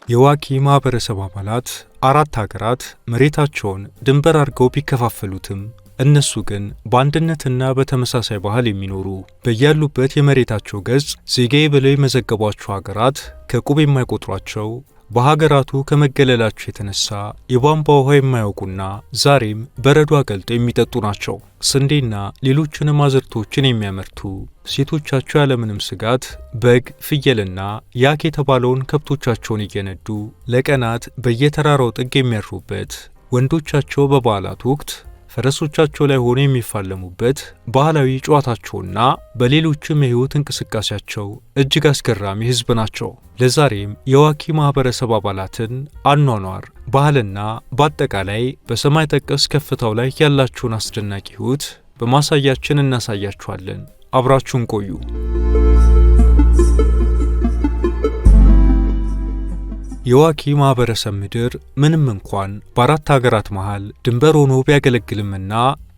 የዋኪ ማህበረሰብ አባላት አራት ሀገራት መሬታቸውን ድንበር አድርገው ቢከፋፈሉትም እነሱ ግን በአንድነትና በተመሳሳይ ባህል የሚኖሩ በያሉበት የመሬታቸው ገጽ ዜጋዬ ብለው የመዘገቧቸው ሀገራት ከቁብ የማይቆጥሯቸው በሀገራቱ ከመገለላቸው የተነሳ የቧንቧ ውሃ የማያውቁና ዛሬም በረዶ አገልጠው የሚጠጡ ናቸው። ስንዴና ሌሎችንም አዝርቶችን የሚያመርቱ ሴቶቻቸው ያለምንም ስጋት በግ፣ ፍየልና ያክ የተባለውን ከብቶቻቸውን እየነዱ ለቀናት በየተራራው ጥግ የሚያርፉበት፣ ወንዶቻቸው በበዓላት ወቅት ፈረሶቻቸው ላይ ሆነው የሚፋለሙበት ባህላዊ ጨዋታቸውና በሌሎችም የህይወት እንቅስቃሴያቸው እጅግ አስገራሚ ህዝብ ናቸው። ለዛሬም የዋኪ ማህበረሰብ አባላትን አኗኗር፣ ባህልና በአጠቃላይ በሰማይ ጠቀስ ከፍታው ላይ ያላቸውን አስደናቂ ህይወት በማሳያችን እናሳያችኋለን። አብራችሁን ቆዩ። የዋኪ ማህበረሰብ ምድር ምንም እንኳን በአራት ሀገራት መሃል ድንበር ሆኖ ቢያገለግልምና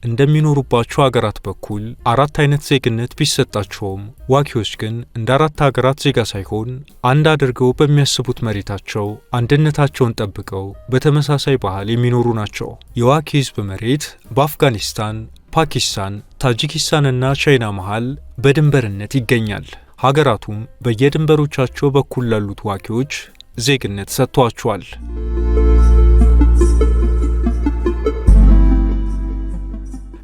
እንደሚኖሩባቸው ሀገራት በኩል አራት አይነት ዜግነት ቢሰጣቸውም ዋኪዎች ግን እንደ አራት ሀገራት ዜጋ ሳይሆን አንድ አድርገው በሚያስቡት መሬታቸው አንድነታቸውን ጠብቀው በተመሳሳይ ባህል የሚኖሩ ናቸው። የዋኪ ህዝብ መሬት በአፍጋኒስታን፣ ፓኪስታን፣ ታጂኪስታንና ቻይና መሃል በድንበርነት ይገኛል። ሀገራቱም በየድንበሮቻቸው በኩል ላሉት ዋኪዎች ዜግነት ሰጥቷቸዋል።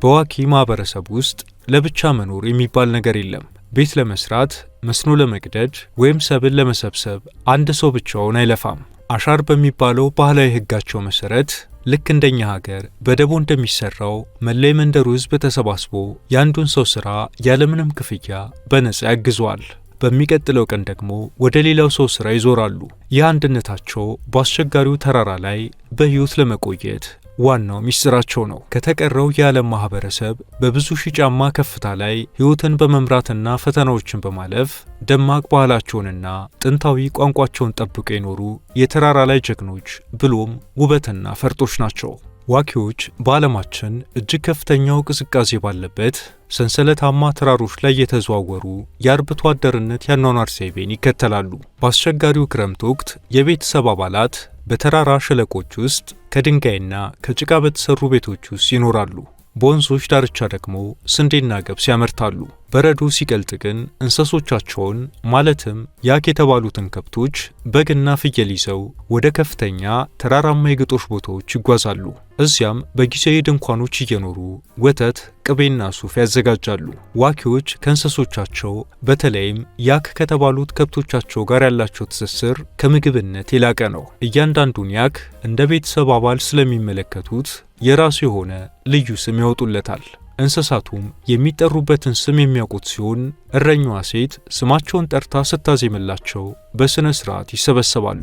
በዋኪ ማህበረሰብ ውስጥ ለብቻ መኖር የሚባል ነገር የለም። ቤት ለመስራት፣ መስኖ ለመቅደድ ወይም ሰብል ለመሰብሰብ አንድ ሰው ብቻውን አይለፋም። አሻር በሚባለው ባህላዊ ህጋቸው መሰረት ልክ እንደኛ ሀገር በደቦ እንደሚሰራው መላ የመንደሩ ህዝብ ተሰባስቦ የአንዱን ሰው ስራ ያለምንም ክፍያ በነጻ ያግዘዋል። በሚቀጥለው ቀን ደግሞ ወደ ሌላው ሰው ስራ ይዞራሉ። ይህ አንድነታቸው በአስቸጋሪው ተራራ ላይ በህይወት ለመቆየት ዋናው ሚስጥራቸው ነው። ከተቀረው የዓለም ማህበረሰብ በብዙ ሺህ ጫማ ከፍታ ላይ ህይወትን በመምራትና ፈተናዎችን በማለፍ ደማቅ ባህላቸውንና ጥንታዊ ቋንቋቸውን ጠብቀው የኖሩ የተራራ ላይ ጀግኖች ብሎም ውበትና ፈርጦች ናቸው። ዋኪዎች በዓለማችን እጅግ ከፍተኛው ቅዝቃዜ ባለበት ሰንሰለታማ ተራሮች ላይ የተዘዋወሩ የአርብቶ አደርነት ያኗኗር ዘይቤን ይከተላሉ። በአስቸጋሪው ክረምት ወቅት የቤተሰብ አባላት በተራራ ሸለቆች ውስጥ ከድንጋይና ከጭቃ በተሰሩ ቤቶች ውስጥ ይኖራሉ። በወንዞች ዳርቻ ደግሞ ስንዴና ገብስ ያመርታሉ። በረዶ ሲቀልጥ ግን እንስሶቻቸውን ማለትም ያክ የተባሉትን ከብቶች በግና ፍየል ይዘው ወደ ከፍተኛ ተራራማ የግጦሽ ቦታዎች ይጓዛሉ። እዚያም በጊዜያዊ ድንኳኖች እየኖሩ ወተት፣ ቅቤና ሱፍ ያዘጋጃሉ። ዋኪዎች ከእንስሶቻቸው በተለይም ያክ ከተባሉት ከብቶቻቸው ጋር ያላቸው ትስስር ከምግብነት የላቀ ነው። እያንዳንዱን ያክ እንደ ቤተሰብ አባል ስለሚመለከቱት የራሱ የሆነ ልዩ ስም ያወጡለታል። እንስሳቱም የሚጠሩበትን ስም የሚያውቁት ሲሆን እረኛዋ ሴት ስማቸውን ጠርታ ስታዜምላቸው በስነ ስርዓት ይሰበሰባሉ።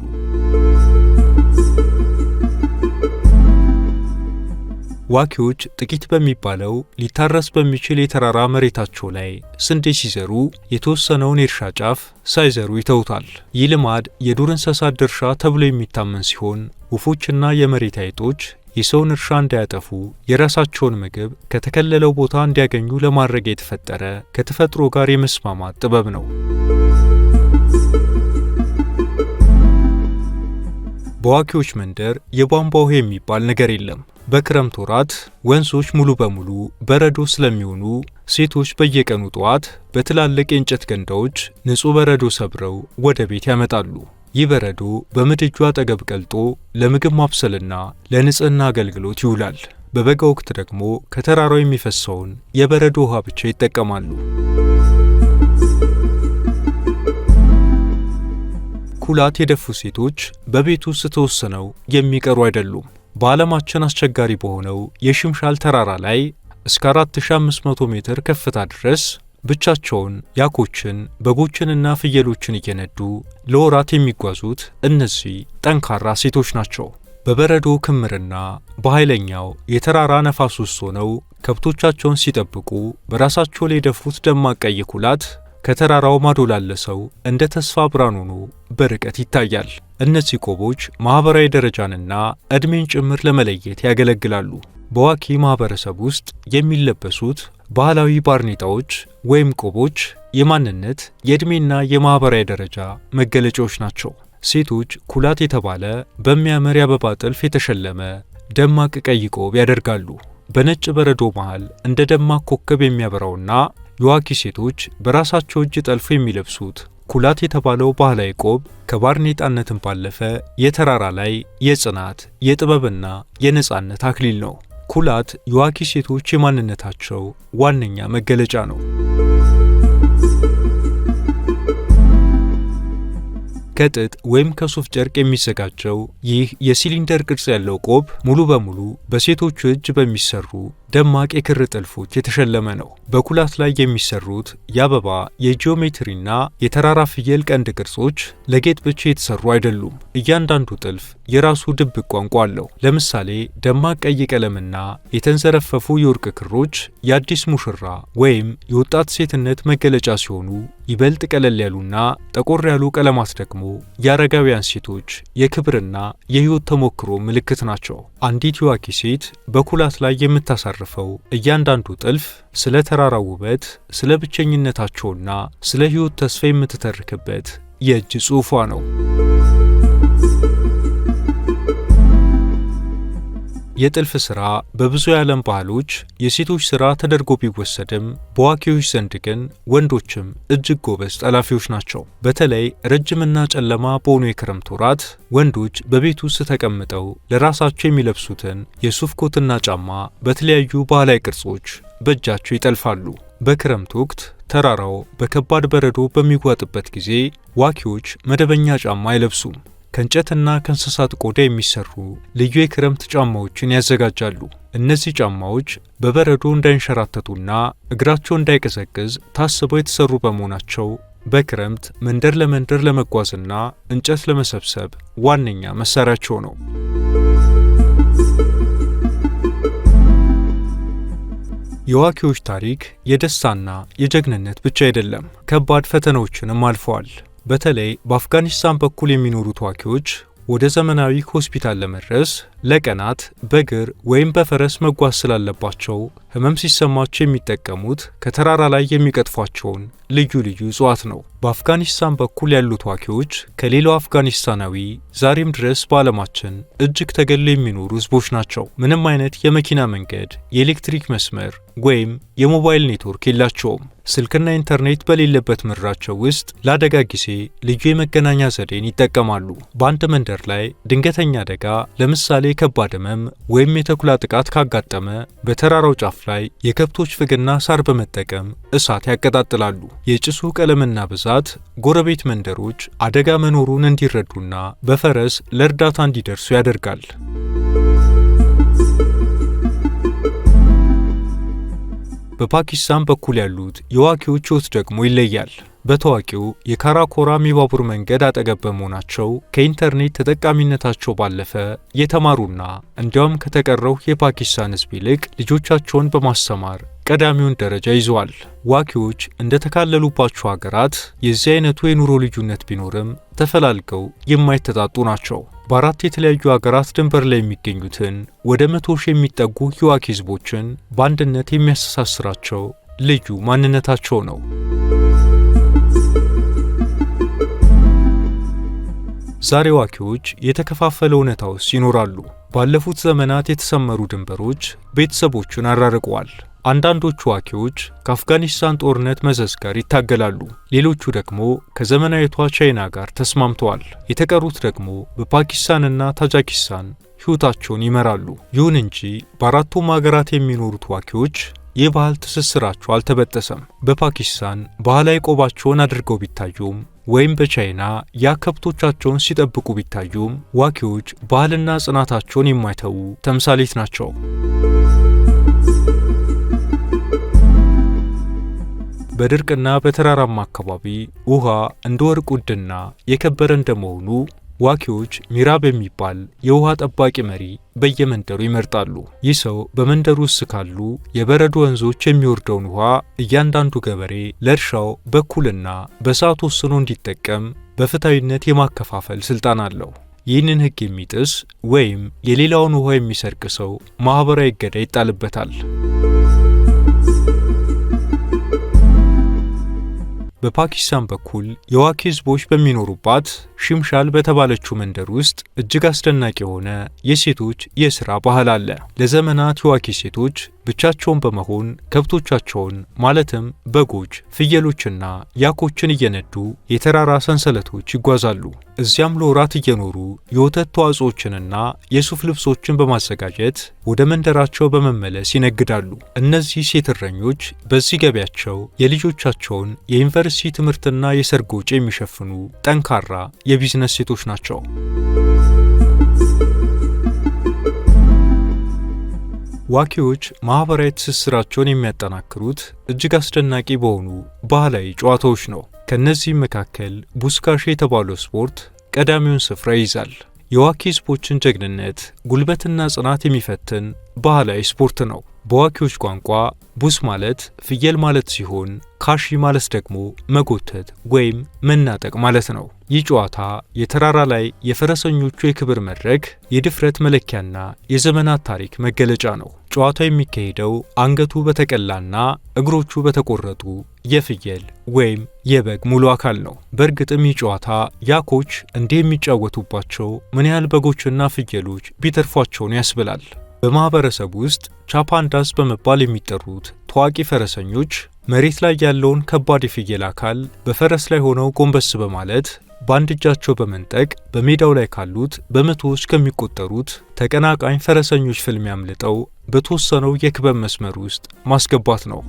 ዋኪዎች ጥቂት በሚባለው ሊታረስ በሚችል የተራራ መሬታቸው ላይ ስንዴ ሲዘሩ የተወሰነውን የእርሻ ጫፍ ሳይዘሩ ይተውታል። ይህ ልማድ የዱር እንስሳት ድርሻ ተብሎ የሚታመን ሲሆን ወፎችና የመሬት አይጦች የሰውን እርሻ እንዳያጠፉ የራሳቸውን ምግብ ከተከለለው ቦታ እንዲያገኙ ለማድረግ የተፈጠረ ከተፈጥሮ ጋር የመስማማት ጥበብ ነው። በዋኪዎች መንደር የቧንቧ ውሃ የሚባል ነገር የለም። በክረምት ወራት ወንዞች ሙሉ በሙሉ በረዶ ስለሚሆኑ ሴቶች በየቀኑ ጠዋት በትላልቅ የእንጨት ገንዳዎች ንጹህ በረዶ ሰብረው ወደ ቤት ያመጣሉ። ይህ በረዶ በምድጃ አጠገብ ቀልጦ ለምግብ ማብሰልና ለንጽህና አገልግሎት ይውላል። በበጋ ወቅት ደግሞ ከተራራው የሚፈሰውን የበረዶ ውሃ ብቻ ይጠቀማሉ። ኩላት የደፉ ሴቶች በቤት ውስጥ ተወስነው የሚቀሩ አይደሉም። በዓለማችን አስቸጋሪ በሆነው የሽምሻል ተራራ ላይ እስከ 4500 ሜትር ከፍታ ድረስ ብቻቸውን ያኮችን፣ በጎችንና ፍየሎችን እየነዱ ለወራት የሚጓዙት እነዚህ ጠንካራ ሴቶች ናቸው። በበረዶ ክምርና በኃይለኛው የተራራ ነፋስ ውስጥ ሆነው ከብቶቻቸውን ሲጠብቁ በራሳቸው ላይ የደፉት ደማቅ ቀይ ኩላት ከተራራው ማዶ ላለ ሰው እንደ ተስፋ ብርሃን ሆኖ በርቀት ይታያል። እነዚህ ቆቦች ማህበራዊ ደረጃንና ዕድሜን ጭምር ለመለየት ያገለግላሉ። በዋኪ ማህበረሰብ ውስጥ የሚለበሱት ባህላዊ ባርኔጣዎች ወይም ቆቦች የማንነት የዕድሜና የማህበራዊ ደረጃ መገለጫዎች ናቸው። ሴቶች ኩላት የተባለ በሚያምር የአበባ ጥልፍ የተሸለመ ደማቅ ቀይ ቆብ ያደርጋሉ። በነጭ በረዶ መሃል እንደ ደማቅ ኮከብ የሚያበራውና የዋኪ ሴቶች በራሳቸው እጅ ጠልፎ የሚለብሱት ኩላት የተባለው ባህላዊ ቆብ ከባርኔጣነትን ባለፈ የተራራ ላይ የጽናት የጥበብና የነጻነት አክሊል ነው። ኩላት የዋኪ ሴቶች የማንነታቸው ዋነኛ መገለጫ ነው። ከጥጥ ወይም ከሱፍ ጨርቅ የሚዘጋጀው ይህ የሲሊንደር ቅርጽ ያለው ቆብ ሙሉ በሙሉ በሴቶቹ እጅ በሚሰሩ ደማቅ የክር ጥልፎች የተሸለመ ነው። በኩላት ላይ የሚሰሩት የአበባ የጂኦሜትሪና የተራራ ፍየል ቀንድ ቅርጾች ለጌጥ ብቻ የተሰሩ አይደሉም። እያንዳንዱ ጥልፍ የራሱ ድብቅ ቋንቋ አለው። ለምሳሌ ደማቅ ቀይ ቀለምና የተንዘረፈፉ የወርቅ ክሮች የአዲስ ሙሽራ ወይም የወጣት ሴትነት መገለጫ ሲሆኑ፣ ይበልጥ ቀለል ያሉና ጠቆር ያሉ ቀለማት ደግሞ የአረጋውያን ሴቶች የክብርና የሕይወት ተሞክሮ ምልክት ናቸው። አንዲት የዋኪ ሴት በኩላት ላይ የምታሳርፈው እያንዳንዱ ጥልፍ ስለ ተራራው ውበት፣ ስለ ብቸኝነታቸውና ስለ ሕይወት ተስፋ የምትተርክበት የእጅ ጽሑፏ ነው። የጥልፍ ሥራ በብዙ የዓለም ባህሎች የሴቶች ሥራ ተደርጎ ቢወሰድም በዋኪዎች ዘንድ ግን ወንዶችም እጅግ ጎበዝ ጠላፊዎች ናቸው። በተለይ ረጅምና ጨለማ በሆኑ የክረምት ወራት ወንዶች በቤት ውስጥ ተቀምጠው ለራሳቸው የሚለብሱትን የሱፍ ኮትና ጫማ በተለያዩ ባህላዊ ቅርጾች በእጃቸው ይጠልፋሉ። በክረምት ወቅት ተራራው በከባድ በረዶ በሚጓጥበት ጊዜ ዋኪዎች መደበኛ ጫማ አይለብሱም። ከእንጨትና ከእንስሳት ቆዳ የሚሰሩ ልዩ የክረምት ጫማዎችን ያዘጋጃሉ። እነዚህ ጫማዎች በበረዶ እንዳይንሸራተቱና እግራቸው እንዳይቀዘቅዝ ታስበው የተሰሩ በመሆናቸው በክረምት መንደር ለመንደር ለመጓዝና እንጨት ለመሰብሰብ ዋነኛ መሳሪያቸው ነው። የዋኪዎች ታሪክ የደስታና የጀግንነት ብቻ አይደለም፣ ከባድ ፈተናዎችንም አልፈዋል። በተለይ በአፍጋኒስታን በኩል የሚኖሩት ዋኪዎች ወደ ዘመናዊ ሆስፒታል ለመድረስ ለቀናት በእግር ወይም በፈረስ መጓዝ ስላለባቸው ሕመም ሲሰማቸው የሚጠቀሙት ከተራራ ላይ የሚቀጥፏቸውን ልዩ ልዩ እጽዋት ነው። በአፍጋኒስታን በኩል ያሉት ዋኪዎች ከሌላው አፍጋኒስታናዊ ዛሬም ድረስ በዓለማችን እጅግ ተገለው የሚኖሩ ሕዝቦች ናቸው። ምንም አይነት የመኪና መንገድ፣ የኤሌክትሪክ መስመር ወይም የሞባይል ኔትወርክ የላቸውም። ስልክና ኢንተርኔት በሌለበት ምድራቸው ውስጥ ለአደጋ ጊዜ ልዩ የመገናኛ ዘዴን ይጠቀማሉ። በአንድ መንደር ላይ ድንገተኛ አደጋ ለምሳሌ ከባድ ሕመም ወይም የተኩላ ጥቃት ካጋጠመ በተራራው ጫፍ ላይ የከብቶች ፍግና ሳር በመጠቀም እሳት ያቀጣጥላሉ። የጭሱ ቀለምና ብዛት ጎረቤት መንደሮች አደጋ መኖሩን እንዲረዱና በፈረስ ለእርዳታ እንዲደርሱ ያደርጋል። በፓኪስታን በኩል ያሉት የዋኪዎች ሕይወት ደግሞ ይለያል። በታዋቂው የካራኮራም የባቡር መንገድ አጠገብ በመሆናቸው ከኢንተርኔት ተጠቃሚነታቸው ባለፈ የተማሩና እንዲያውም ከተቀረው የፓኪስታን ሕዝብ ይልቅ ልጆቻቸውን በማስተማር ቀዳሚውን ደረጃ ይዘዋል። ዋኪዎች እንደ ተካለሉባቸው ሀገራት የዚህ አይነቱ የኑሮ ልዩነት ቢኖርም ተፈላልገው የማይተጣጡ ናቸው። በአራት የተለያዩ ሀገራት ድንበር ላይ የሚገኙትን ወደ 100,000 የሚጠጉ የዋኪ ሕዝቦችን በአንድነት የሚያስተሳስራቸው ልዩ ማንነታቸው ነው። ዛሬ ዋኪዎች የተከፋፈለ እውነታ ውስጥ ይኖራሉ። ባለፉት ዘመናት የተሰመሩ ድንበሮች ቤተሰቦቹን አራርቀዋል። አንዳንዶቹ ዋኪዎች ከአፍጋኒስታን ጦርነት መዘዝ ጋር ይታገላሉ። ሌሎቹ ደግሞ ከዘመናዊቷ ቻይና ጋር ተስማምተዋል። የተቀሩት ደግሞ በፓኪስታንና ታጂኪስታን ሕይወታቸውን ይመራሉ። ይሁን እንጂ በአራቱም ሀገራት የሚኖሩት ዋኪዎች የባህል ትስስራቸው አልተበጠሰም። በፓኪስታን ባህላዊ ቆባቸውን አድርገው ቢታዩም ወይም በቻይና የከብቶቻቸውን ሲጠብቁ ቢታዩም ዋኪዎች ባህልና ጽናታቸውን የማይተዉ ተምሳሌት ናቸው። በድርቅና በተራራማ አካባቢ ውሃ እንደ ወርቅ ውድና የከበረ እንደመሆኑ ዋኪዎች ሚራብ የሚባል የውሃ ጠባቂ መሪ በየመንደሩ ይመርጣሉ። ይህ ሰው በመንደሩ ውስጥ ካሉ የበረዶ ወንዞች የሚወርደውን ውሃ እያንዳንዱ ገበሬ ለእርሻው በኩልና በሰዓት ወስኖ እንዲጠቀም በፍትሃዊነት የማከፋፈል ስልጣን አለው። ይህንን ሕግ የሚጥስ ወይም የሌላውን ውሃ የሚሰርቅ ሰው ማኅበራዊ እገዳ ይጣልበታል። በፓኪስታን በኩል የዋኪ ህዝቦች በሚኖሩባት ሽምሻል በተባለችው መንደር ውስጥ እጅግ አስደናቂ የሆነ የሴቶች የሥራ ባህል አለ። ለዘመናት የዋኪ ሴቶች ብቻቸውን በመሆን ከብቶቻቸውን ማለትም በጎች፣ ፍየሎችና ያኮችን እየነዱ የተራራ ሰንሰለቶች ይጓዛሉ። እዚያም ለወራት እየኖሩ የወተት ተዋጽኦችንና የሱፍ ልብሶችን በማዘጋጀት ወደ መንደራቸው በመመለስ ይነግዳሉ። እነዚህ ሴት እረኞች በዚህ ገቢያቸው የልጆቻቸውን የዩኒቨርሲቲ ትምህርትና የሰርግ ወጪ የሚሸፍኑ ጠንካራ የቢዝነስ ሴቶች ናቸው። ዋኪዎች ማህበራዊ ትስስራቸውን የሚያጠናክሩት እጅግ አስደናቂ በሆኑ ባህላዊ ጨዋታዎች ነው። ከነዚህም መካከል ቡስካሽ የተባለው ስፖርት ቀዳሚውን ስፍራ ይይዛል። የዋኪ ህዝቦችን ጀግንነት፣ ጉልበትና ጽናት የሚፈትን ባህላዊ ስፖርት ነው። በዋኪዎች ቋንቋ ቡስ ማለት ፍየል ማለት ሲሆን ካሺ ማለት ደግሞ መጎተት ወይም መናጠቅ ማለት ነው። ይህ ጨዋታ የተራራ ላይ የፈረሰኞቹ የክብር መድረክ፣ የድፍረት መለኪያና የዘመናት ታሪክ መገለጫ ነው። ጨዋታው የሚካሄደው አንገቱ በተቀላና እግሮቹ በተቆረጡ የፍየል ወይም የበግ ሙሉ አካል ነው። በእርግጥም ይህ ጨዋታ ያኮች እንዲህ የሚጫወቱባቸው ምን ያህል በጎችና ፍየሎች ቢተርፏቸውን ያስብላል። በማህበረሰብ ውስጥ ቻፓንዳስ በመባል የሚጠሩት ታዋቂ ፈረሰኞች መሬት ላይ ያለውን ከባድ የፍየል አካል በፈረስ ላይ ሆነው ጎንበስ በማለት በአንድ እጃቸው በመንጠቅ በሜዳው ላይ ካሉት በመቶዎች ከሚቆጠሩት ተቀናቃኝ ፈረሰኞች ፍልሚያ አምልጠው በተወሰነው የክበብ መስመር ውስጥ ማስገባት ነው።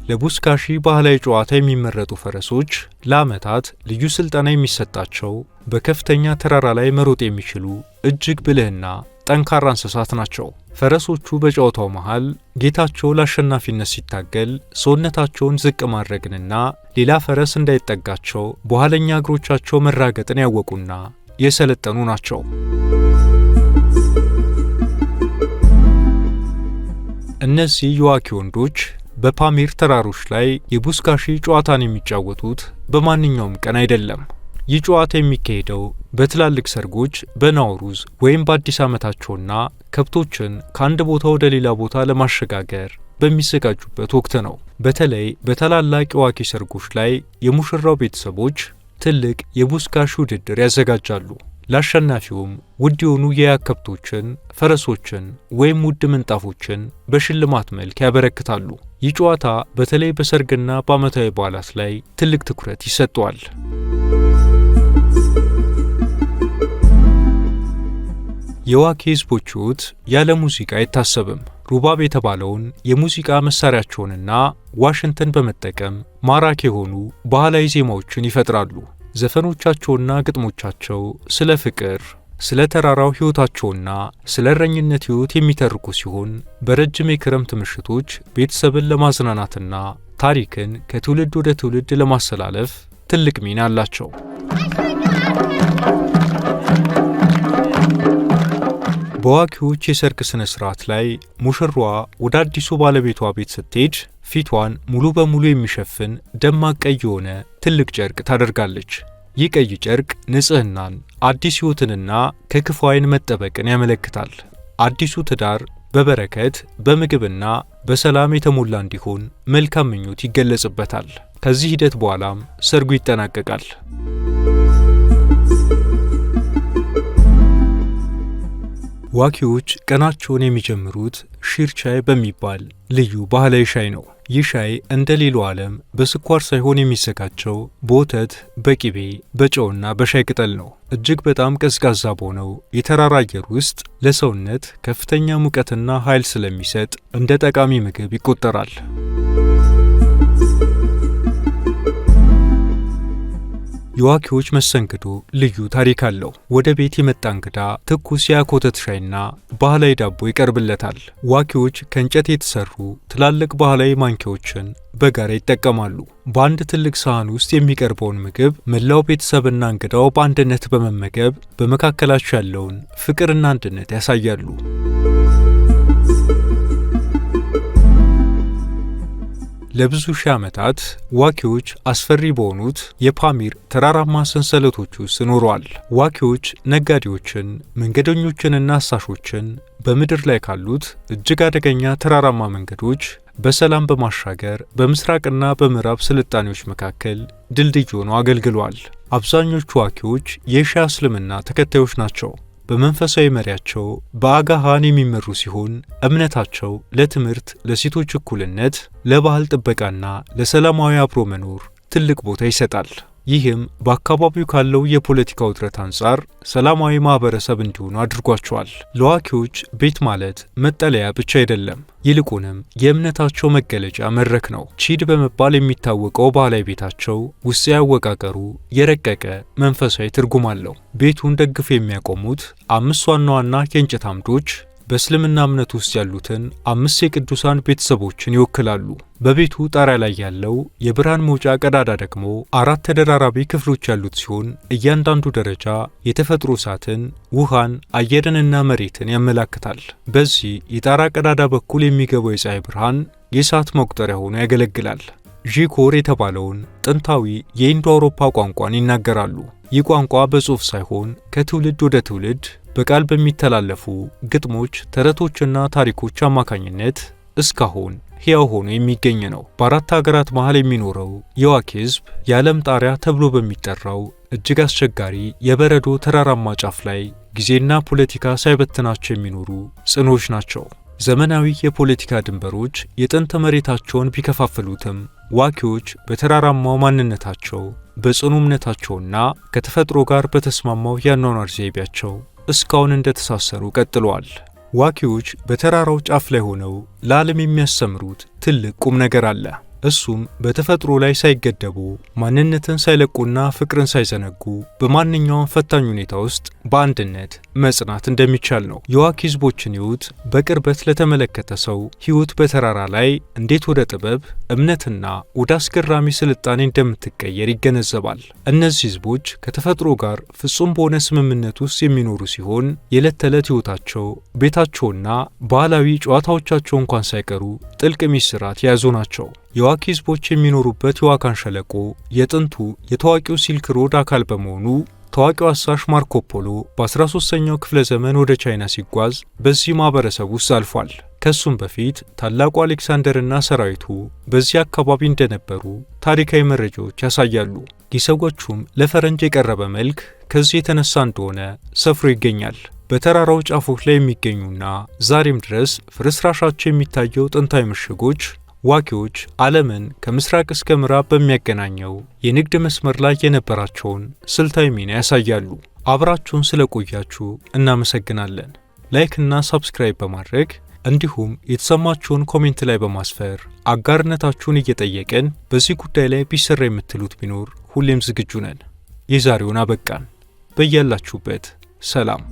ለቡስካሺ ባህላዊ ጨዋታ የሚመረጡ ፈረሶች ለዓመታት ልዩ ስልጠና የሚሰጣቸው በከፍተኛ ተራራ ላይ መሮጥ የሚችሉ እጅግ ብልህና ጠንካራ እንስሳት ናቸው። ፈረሶቹ በጨዋታው መሃል ጌታቸው ለአሸናፊነት ሲታገል ሰውነታቸውን ዝቅ ማድረግንና ሌላ ፈረስ እንዳይጠጋቸው በኋለኛ እግሮቻቸው መራገጥን ያወቁና የሰለጠኑ ናቸው። እነዚህ የዋኪ ወንዶች በፓሚር ተራሮች ላይ የቡስካሺ ጨዋታን የሚጫወቱት በማንኛውም ቀን አይደለም። ይህ ጨዋታ የሚካሄደው በትላልቅ ሰርጎች፣ በናውሩዝ ወይም በአዲስ ዓመታቸውና ከብቶችን ከአንድ ቦታ ወደ ሌላ ቦታ ለማሸጋገር በሚዘጋጁበት ወቅት ነው። በተለይ በታላላቅ የዋኪ ሰርጎች ላይ የሙሽራው ቤተሰቦች ትልቅ የቡስካሺ ውድድር ያዘጋጃሉ። ለአሸናፊውም ውድ የሆኑ የያክ ከብቶችን፣ ፈረሶችን ወይም ውድ ምንጣፎችን በሽልማት መልክ ያበረክታሉ። ይህ ጨዋታ በተለይ በሰርግና በዓመታዊ በዓላት ላይ ትልቅ ትኩረት ይሰጠዋል። የዋኪ ህዝቦች ሕይወት ያለ ሙዚቃ አይታሰብም። ሩባብ የተባለውን የሙዚቃ መሳሪያቸውንና ዋሽንትን በመጠቀም ማራኪ የሆኑ ባህላዊ ዜማዎችን ይፈጥራሉ። ዘፈኖቻቸውና ግጥሞቻቸው ስለ ፍቅር፣ ስለ ተራራው ሕይወታቸውና ስለ እረኝነት ሕይወት የሚተርኩ ሲሆን በረጅም የክረምት ምሽቶች ቤተሰብን ለማዝናናትና ታሪክን ከትውልድ ወደ ትውልድ ለማስተላለፍ ትልቅ ሚና አላቸው። በዋኪዎች የሰርግ ስነ ስርዓት ላይ ሙሽራዋ ወደ አዲሱ ባለቤቷ ቤት ስትሄድ ፊቷን ሙሉ በሙሉ የሚሸፍን ደማቅ ቀይ የሆነ ትልቅ ጨርቅ ታደርጋለች። ይህ ቀይ ጨርቅ ንጽህናን፣ አዲስ ሕይወትንና ከክፉ ዓይን መጠበቅን ያመለክታል። አዲሱ ትዳር በበረከት፣ በምግብና በሰላም የተሞላ እንዲሆን መልካም ምኞት ይገለጽበታል። ከዚህ ሂደት በኋላም ሰርጉ ይጠናቀቃል። ዋኪዎች ቀናቸውን የሚጀምሩት ሺርቻይ በሚባል ልዩ ባህላዊ ሻይ ነው። ይህ ሻይ እንደ ሌላው ዓለም በስኳር ሳይሆን የሚዘጋጀው በወተት፣ በቂቤ፣ በጨውና በሻይ ቅጠል ነው። እጅግ በጣም ቀዝቃዛ በሆነው የተራራ አየር ውስጥ ለሰውነት ከፍተኛ ሙቀትና ኃይል ስለሚሰጥ እንደ ጠቃሚ ምግብ ይቆጠራል። የዋኪዎች መሰንግዶ ልዩ ታሪክ አለው። ወደ ቤት የመጣ እንግዳ ትኩስ የያክ ወተት ሻይና ባህላዊ ዳቦ ይቀርብለታል። ዋኪዎች ከእንጨት የተሰሩ ትላልቅ ባህላዊ ማንኪያዎችን በጋራ ይጠቀማሉ። በአንድ ትልቅ ሳህን ውስጥ የሚቀርበውን ምግብ መላው ቤተሰብና እንግዳው በአንድነት በመመገብ በመካከላቸው ያለውን ፍቅርና አንድነት ያሳያሉ። ለብዙ ሺህ ዓመታት ዋኪዎች አስፈሪ በሆኑት የፓሚር ተራራማ ሰንሰለቶች ውስጥ ኖረዋል። ዋኪዎች ነጋዴዎችን፣ መንገደኞችንና አሳሾችን በምድር ላይ ካሉት እጅግ አደገኛ ተራራማ መንገዶች በሰላም በማሻገር በምስራቅና በምዕራብ ስልጣኔዎች መካከል ድልድይ ሆነው አገልግለዋል። አብዛኞቹ ዋኪዎች የሺዓ እስልምና ተከታዮች ናቸው። በመንፈሳዊ መሪያቸው በአጋ ኻን የሚመሩ ሲሆን እምነታቸው ለትምህርት፣ ለሴቶች እኩልነት፣ ለባህል ጥበቃና ለሰላማዊ አብሮ መኖር ትልቅ ቦታ ይሰጣል። ይህም በአካባቢው ካለው የፖለቲካ ውጥረት አንጻር ሰላማዊ ማህበረሰብ እንዲሆኑ አድርጓቸዋል። ለዋኪዎች ቤት ማለት መጠለያ ብቻ አይደለም፣ ይልቁንም የእምነታቸው መገለጫ መድረክ ነው። ቺድ በመባል የሚታወቀው ባህላዊ ቤታቸው ውስጣዊ አወቃቀሩ የረቀቀ መንፈሳዊ ትርጉም አለው። ቤቱን ደግፎ የሚያቆሙት 5 ዋና ዋና የእንጨት አምዶች በእስልምና እምነት ውስጥ ያሉትን 5 የቅዱሳን ቤተሰቦችን ይወክላሉ። በቤቱ ጣሪያ ላይ ያለው የብርሃን መውጫ ቀዳዳ ደግሞ 4 ተደራራቢ ክፍሎች ያሉት ሲሆን እያንዳንዱ ደረጃ የተፈጥሮ እሳትን፣ ውሃን፣ አየርንና መሬትን ያመላክታል። በዚህ የጣራ ቀዳዳ በኩል የሚገባው የፀሐይ ብርሃን የሰዓት መቁጠሪያ ሆኖ ያገለግላል። ዢኮር የተባለውን ጥንታዊ የኢንዶ አውሮፓ ቋንቋን ይናገራሉ። ይህ ቋንቋ በጽሑፍ ሳይሆን ከትውልድ ወደ ትውልድ በቃል በሚተላለፉ ግጥሞች፣ ተረቶችና ታሪኮች አማካኝነት እስካሁን ሕያው ሆኖ የሚገኝ ነው። በ4 ሀገራት መሃል የሚኖረው የዋኪ ሕዝብ የዓለም ጣሪያ ተብሎ በሚጠራው እጅግ አስቸጋሪ የበረዶ ተራራማ ጫፍ ላይ ጊዜና ፖለቲካ ሳይበትናቸው የሚኖሩ ጽኖች ናቸው። ዘመናዊ የፖለቲካ ድንበሮች የጥንት መሬታቸውን ቢከፋፍሉትም ዋኪዎች በተራራማው ማንነታቸው፣ በጽኑ እምነታቸውና ከተፈጥሮ ጋር በተስማማው የአኗኗር ዘይቤያቸው እስካሁን እንደተሳሰሩ ቀጥለዋል። ዋኪዎች በተራራው ጫፍ ላይ ሆነው ለዓለም የሚያስተምሩት ትልቅ ቁም ነገር አለ። እሱም በተፈጥሮ ላይ ሳይገደቡ ማንነትን ሳይለቁና ፍቅርን ሳይዘነጉ በማንኛውም ፈታኝ ሁኔታ ውስጥ በአንድነት መጽናት እንደሚቻል ነው። የዋኪ ሕዝቦችን ሕይወት በቅርበት ለተመለከተ ሰው ሕይወት በተራራ ላይ እንዴት ወደ ጥበብ፣ እምነትና ወደ አስገራሚ ስልጣኔ እንደምትቀየር ይገነዘባል። እነዚህ ሕዝቦች ከተፈጥሮ ጋር ፍጹም በሆነ ስምምነት ውስጥ የሚኖሩ ሲሆን የዕለት ተዕለት ሕይወታቸው፣ ቤታቸውና ባህላዊ ጨዋታዎቻቸው እንኳን ሳይቀሩ ጥልቅ ሚስጥራት የያዙ ናቸው። የዋኪ ሕዝቦች የሚኖሩበት የዋካን ሸለቆ የጥንቱ የታዋቂው ሲልክ ሮድ አካል በመሆኑ ታዋቂው አሳሽ ማርኮ ፖሎ በ13ኛው ክፍለ ዘመን ወደ ቻይና ሲጓዝ በዚህ ማህበረሰብ ውስጥ አልፏል። ከሱም በፊት ታላቁ አሌክሳንደርና ሰራዊቱ በዚህ አካባቢ እንደነበሩ ታሪካዊ መረጃዎች ያሳያሉ። የሰዎቹም ለፈረንጅ የቀረበ መልክ ከዚህ የተነሳ እንደሆነ ሰፍሮ ይገኛል። በተራራው ጫፎች ላይ የሚገኙና ዛሬም ድረስ ፍርስራሻቸው የሚታየው ጥንታዊ ምሽጎች ዋኪዎች ዓለምን ከምስራቅ እስከ ምዕራብ በሚያገናኘው የንግድ መስመር ላይ የነበራቸውን ስልታዊ ሚና ያሳያሉ። አብራችሁን ስለቆያችሁ እናመሰግናለን። ላይክ እና ሰብስክራይብ በማድረግ እንዲሁም የተሰማችሁን ኮሜንት ላይ በማስፈር አጋርነታችሁን እየጠየቅን በዚህ ጉዳይ ላይ ቢሰራ የምትሉት ቢኖር ሁሌም ዝግጁ ነን። የዛሬውን አበቃን። በያላችሁበት ሰላም